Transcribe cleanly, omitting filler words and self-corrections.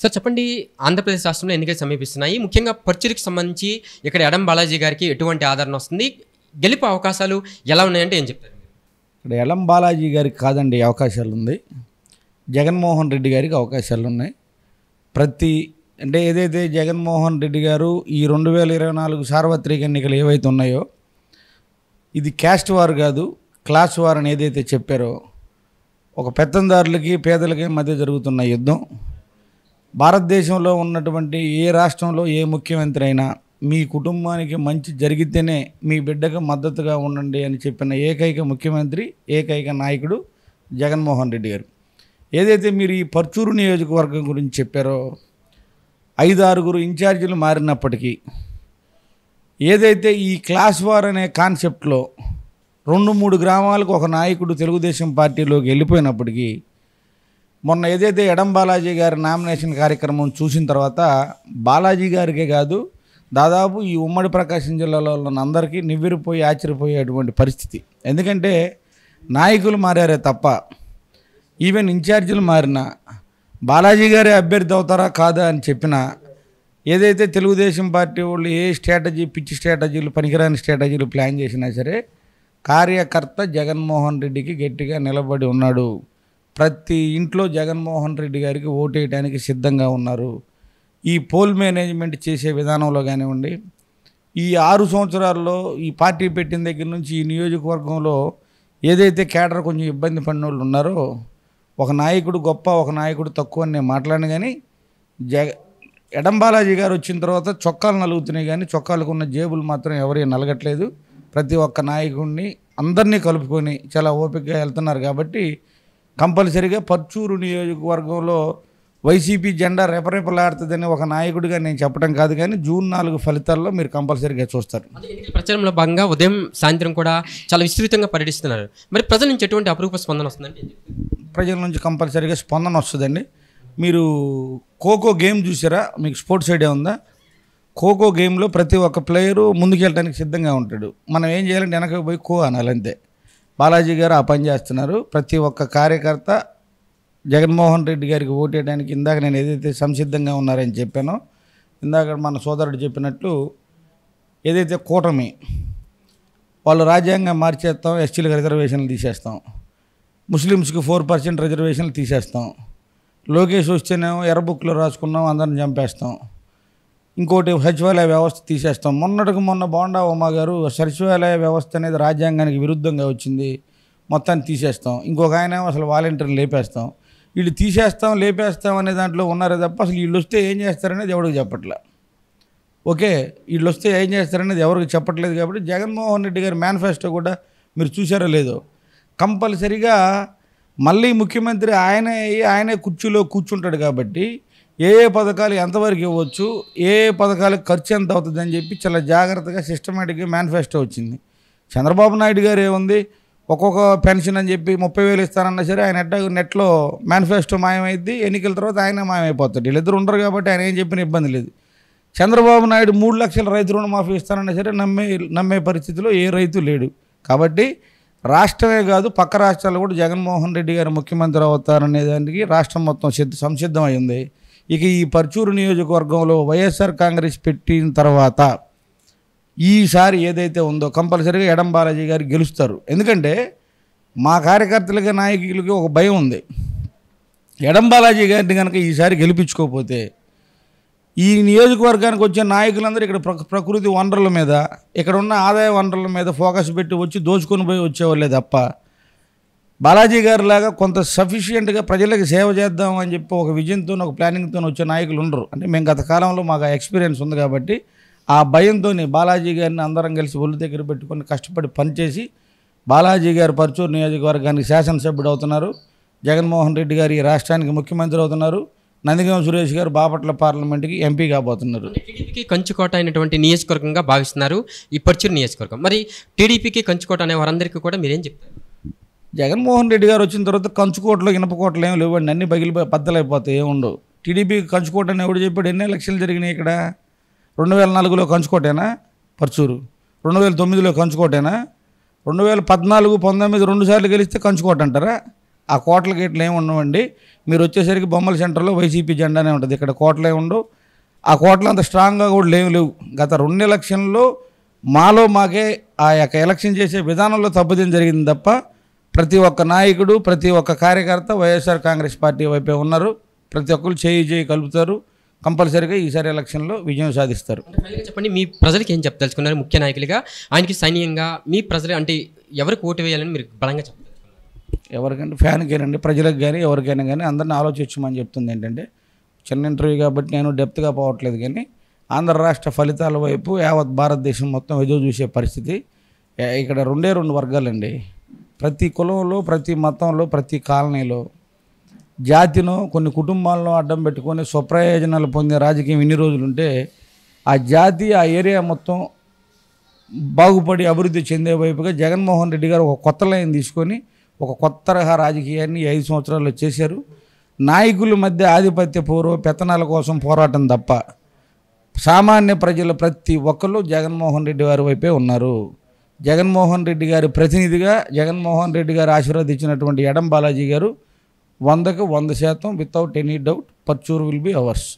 Sir చెప్పండి, ఆంధ్రప్రదేశ్ రాష్ట్రంలో ఎన్నికలు సమీపిస్తున్నాయి. ముఖ్యంగా పర్చూరుకి సంబంధించి ఇక్కడ ఎడం బాలాజీ గారికి ఎటువంటి ఆదరణ వస్తుంది, గెలుపు అవకాశాలు ఎలా ఉన్నాయంటే ఏం చెప్తారు? ఇక్కడ ఎడం బాలాజీ గారికి కాదండి అవకాశాలు ఉంది, జగన్మోహన్ రెడ్డి గారికి అవకాశాలు ఉన్నాయి. అంటే ఏదైతే జగన్మోహన్ రెడ్డి గారు ఈ 2024 సార్వత్రిక ఎన్నికలు ఏవైతే ఉన్నాయో ఇది క్యాస్ట్ వార్ కాదు, క్లాస్ వార్ అని ఏదైతే చెప్పారో, ఒక పెత్తందారులకి పేదలకి మధ్య జరుగుతున్న యుద్ధం. భారతదేశంలో ఉన్నటువంటి ఏ రాష్ట్రంలో ఏ ముఖ్యమంత్రి అయినా మీ కుటుంబానికి మంచి జరిగితేనే మీ బిడ్డకు మద్దతుగా ఉండండి అని చెప్పిన ఏకైక ముఖ్యమంత్రి, ఏకైక నాయకుడు జగన్మోహన్ రెడ్డి గారు. ఏదైతే మీరు ఈ పర్చూరు నియోజకవర్గం గురించి చెప్పారో, 5-6 ఇన్ఛార్జీలు మారినప్పటికీ ఏదైతే ఈ క్లాస్ వార్ అనే కాన్సెప్ట్లో 2-3 గ్రామాలకు ఒక నాయకుడు తెలుగుదేశం పార్టీలోకి వెళ్ళిపోయినప్పటికీ, మొన్న ఏదైతే ఎడం బాలాజీ గారి నామినేషన్ కార్యక్రమం చూసిన తర్వాత బాలాజీ గారికే కాదు, దాదాపు ఈ ఉమ్మడి ప్రకాశం జిల్లాలో ఉన్న అందరికీ నివ్వెరపోయి ఆశ్చర్యపోయేటువంటి పరిస్థితి. ఎందుకంటే నాయకులు మారారే తప్ప ఈవెన్ ఇన్ఛార్జీలు మారినా బాలాజీ గారే అభ్యర్థి అవుతారా కాదా అని చెప్పినా, ఏదైతే తెలుగుదేశం పార్టీ వాళ్ళు ఏ పిచ్చి స్ట్రాటజీలు, పనికిరాని స్ట్రాటజీలు ప్లాన్ చేసినా సరే కార్యకర్త జగన్మోహన్ రెడ్డికి గట్టిగా నిలబడి ఉన్నాడు. ప్రతి ఇంట్లో జగన్మోహన్ రెడ్డి గారికి ఓటేయడానికి సిద్ధంగా ఉన్నారు. ఈ పోల్ మేనేజ్మెంట్ చేసే విధానంలో కానివ్వండి, ఈ 6 సంవత్సరాల్లో ఈ పార్టీ పెట్టిన దగ్గర నుంచి ఈ నియోజకవర్గంలో ఏదైతే కేడర్ కొంచెం ఇబ్బంది పడిన వాళ్ళు ఉన్నారో, ఒక నాయకుడు గొప్ప, ఒక నాయకుడు తక్కువ అని నేను మాట్లాడిన, కానీ ఎడం బాలాజీ గారు వచ్చిన తర్వాత చొక్కాలు నలుగుతున్నాయి, కానీ చొక్కాలకు ఉన్న జేబులు మాత్రం ఎవరి నలగట్లేదు. ప్రతి ఒక్క నాయకుడిని అందరినీ కలుపుకొని చాలా ఓపికగా వెళ్తున్నారు. కాబట్టి కంపల్సరీగా పర్చూరు నియోజకవర్గంలో వైసీపీ జెండా రెపరెపలాడుతుందని ఒక నాయకుడిగా నేను చెప్పడం కాదు, కానీ జూన్ 4 ఫలితాల్లో మీరు కంపల్సరీగా చూస్తారు. ఎన్నికల ప్రచారంలో భాగంగా ఉదయం సాయంత్రం కూడా చాలా విస్తృతంగా పర్యటిస్తున్నారు. మరి ప్రజల నుంచి ఎటువంటి అపరూప స్పందన వస్తుందంటే? ప్రజల నుంచి కంపల్సరీగా స్పందన వస్తుందండి. మీరు ఖోఖో గేమ్ చూసారా? మీకు స్పోర్ట్స్ ఐడియా ఉందా? ఖోఖో గేమ్లో ప్రతి ఒక్క ప్లేయరు ముందుకెళ్ళడానికి సిద్ధంగా ఉంటాడు. మనం ఏం చేయాలంటే వెనక పోయి అనాలి అంతే. బాలాజీ గారు ఆ పని చేస్తున్నారు. ప్రతి ఒక్క కార్యకర్త జగన్మోహన్ రెడ్డి గారికి ఓటేయడానికి ఇందాక నేను ఏదైతే సంసిద్ధంగా ఉన్నారని చెప్పానో, ఇందాక మన సోదరుడు చెప్పినట్లు ఏదైతే కూటమి వాళ్ళు రాజ్యాంగం మార్చేస్తాం, ఎస్టీలకు రిజర్వేషన్లు తీసేస్తాం, ముస్లిమ్స్కి 4% రిజర్వేషన్లు తీసేస్తాం, లోకేష్ వస్తేనేమో ఎర్ర బుక్లో రాసుకున్నాం అందరిని చంపేస్తాం, ఇంకోటి సచివాలయ వ్యవస్థ తీసేస్తాం. మొన్న బోండా ఉమా గారు సచివాలయ వ్యవస్థ అనేది రాజ్యాంగానికి విరుద్ధంగా వచ్చింది, మొత్తాన్ని తీసేస్తాం. ఇంకొక ఆయన అసలు వాలంటీర్ని లేపేస్తాం. వీళ్ళు తీసేస్తాం లేపేస్తాం అనే దాంట్లో ఉన్నారే తప్ప అసలు వీళ్ళు వస్తే ఏం చేస్తారనేది ఎవరికి చెప్పట్లే. ఓకే, వీళ్ళు వస్తే ఏం చేస్తారనేది ఎవరికి చెప్పట్లేదు. కాబట్టి జగన్మోహన్ రెడ్డి గారి మేనిఫెస్టో కూడా మీరు చూసారో లేదో, కంపల్సరీగా మళ్ళీ ముఖ్యమంత్రి ఆయనే కుర్చీలో కూర్చుంటాడు. కాబట్టి ఏ పథకాలు ఎంతవరకు ఇవ్వచ్చు, ఏ పథకాలకు ఖర్చు ఎంత అవుతుంది అని చెప్పి చాలా జాగ్రత్తగా సిస్టమేటిక్గా మేనిఫెస్టో వచ్చింది. చంద్రబాబు నాయుడు గారు ఏముంది, ఒక్కొక్క పెన్షన్ అని చెప్పి 30,000 ఇస్తారన్నా సరే ఆయన నెట్లో మేనిఫెస్టో మాయమైద్ది, ఎన్నికల తర్వాత ఆయన మాయమైపోతాడు. వీళ్ళిద్దరు ఉండరు కాబట్టి ఆయన ఏం చెప్పిన ఇబ్బంది లేదు. చంద్రబాబు నాయుడు 3 లక్షల రైతు రుణమాఫీ ఇస్తారన్నా సరే నమ్మే పరిస్థితిలో ఏ రైతు లేడు. కాబట్టి రాష్ట్రమే కాదు పక్క రాష్ట్రాలు కూడా జగన్మోహన్ రెడ్డి గారు ముఖ్యమంత్రి అవుతారనే దానికి రాష్ట్రం మొత్తం సంసిద్ధం అయింది. ఇక ఈ పర్చూరు నియోజకవర్గంలో వైఎస్ఆర్ కాంగ్రెస్ పెట్టిన తర్వాత ఈసారి ఏదైతే ఉందో కంపల్సరీగా ఎడం బాలాజీ గారు గెలుస్తారు. ఎందుకంటే మా కార్యకర్తలకి నాయకులకి ఒక భయం ఉంది, ఎడం బాలాజీ గారిని కనుక ఈసారి గెలిపించుకోకపోతే ఈ నియోజకవర్గానికి వచ్చే నాయకులందరూ ఇక్కడ ప్రకృతి వనరుల మీద, ఇక్కడ ఉన్న ఆదాయ వనరుల మీద ఫోకస్ పెట్టి వచ్చి దోచుకొని పోయి వచ్చేవాళ్ళే తప్ప బాలాజీ గారి లాగా కొంత సఫిషియెంట్గా ప్రజలకు సేవ చేద్దాం అని చెప్పి ఒక విజన్తో ఒక ప్లానింగ్తో వచ్చే నాయకులు ఉండరు. అంటే మేము గత కాలంలో మాకు ఎక్స్పీరియన్స్ ఉంది కాబట్టి ఆ భయంతో బాలాజీ గారిని అందరం కలిసి ఒళ్ళు దగ్గర పెట్టుకొని కష్టపడి పనిచేసి బాలాజీ గారు పర్చూరు నియోజకవర్గానికి శాసనసభ్యుడు అవుతున్నారు. జగన్మోహన్ రెడ్డి గారు ఈ రాష్ట్రానికి ముఖ్యమంత్రి అవుతున్నారు. నందిగం సురేష్ గారు బాపట్ల పార్లమెంట్కి ఎంపీ కాబోతున్నారు. టీడీపీకి కంచుకోట అయినటువంటి నియోజకవర్గంగా భావిస్తున్నారు ఈ పర్చూరు నియోజకవర్గం. మరి టీడీపీకి కంచుకోట అనే వారందరికీ కూడా మీరేం చెప్తారు? జగన్మోహన్ రెడ్డి గారు వచ్చిన తర్వాత కంచుకోటలో ఇనపకోటలు ఏమి లేవండి, అన్నీ బద్దలైపోతాయి, ఏముండవు. టీడీపీకి కంచుకోట అని ఎవడు చెప్పాడు? ఎన్ని ఎలక్షన్లు జరిగినాయి ఇక్కడ? 2004లో కంచుకోటేనా పర్చూరు? 2009లో కంచుకోటేనా? 2014, 19 2 సార్లు గెలిస్తే కంచుకోట అంటారా? ఆ కోట్ల గేట్లు ఏమి ఉండవండి. మీరు వచ్చేసరికి బొమ్మల సెంటర్లో వైసీపీ జెండానే ఉంటుంది. ఇక్కడ కోటలే ఉండవు. ఆ కోటలు అంత స్ట్రాంగ్గా కూడా లేవు. గత 2 ఎలక్షన్లో మాకే ఆ యొక్క ఎలక్షన్ చేసే విధానంలో తప్పుదేం జరిగింది తప్ప ప్రతి ఒక్క నాయకుడు, ప్రతి ఒక్క కార్యకర్త వైఎస్ఆర్ కాంగ్రెస్ పార్టీ వైపే ఉన్నారు. ప్రతి ఒక్కరు చేయి కలుపుతారు. కంపల్సరీగా ఈసారి ఎలక్షన్లో విజయం సాధిస్తారు. ఫైనల్గా చెప్పండి, మీ ప్రజలకు ఏం చెప్పదలుచుకున్నారు? ముఖ్య నాయకులుగా ఆయనకి సైన్యంగా మీ ప్రజలు అంటే ఎవరికి ఓటు వేయాలని మీరు బలంగా చెప్పదలుచుకున్నారు? ఎవరికంటే ఫ్యాన్కేనండి, ప్రజలకు కానీ ఎవరికైనా కానీ అందరిని ఆలోచించమని చెప్తుంది. ఏంటంటే చిన్న ఇంటర్వ్యూ కాబట్టి నేను డెప్త్గా పోవట్లేదు, కానీ ఆంధ్ర రాష్ట్ర ఫలితాల వైపు యావత్ భారతదేశం మొత్తం ఎదురు చూసే పరిస్థితి. ఇక్కడ 2 వర్గాలండి. ప్రతి కులంలో, ప్రతి మతంలో, ప్రతి కాలనీలో జాతిను, కొన్ని కుటుంబాలను అడ్డం పెట్టుకొని స్వప్రయోజనాలు పొందే రాజకీయం ఇన్ని రోజులుంటే ఆ జాతి, ఆ ఏరియా మొత్తం బాగుపడి అభివృద్ధి చెందే వైపుగా జగన్మోహన్ రెడ్డి గారు ఒక కొత్త లైన్ తీసుకొని ఒక కొత్త తరహా రాజకీయాన్ని 5 సంవత్సరాల్లో చేశారు. నాయకుల మధ్య ఆధిపత్య పూర్వ పెత్తనాల కోసం పోరాటం తప్ప సామాన్య ప్రజలు ప్రతి ఒక్కరు జగన్మోహన్ రెడ్డి గారి వైపే ఉన్నారు. జగన్మోహన్ రెడ్డి గారి ప్రతినిధిగా జగన్మోహన్ రెడ్డి గారు ఆశీర్వదించినటువంటి ఎడం బాలాజీ గారు 100% without any doubt Parchur will be hours.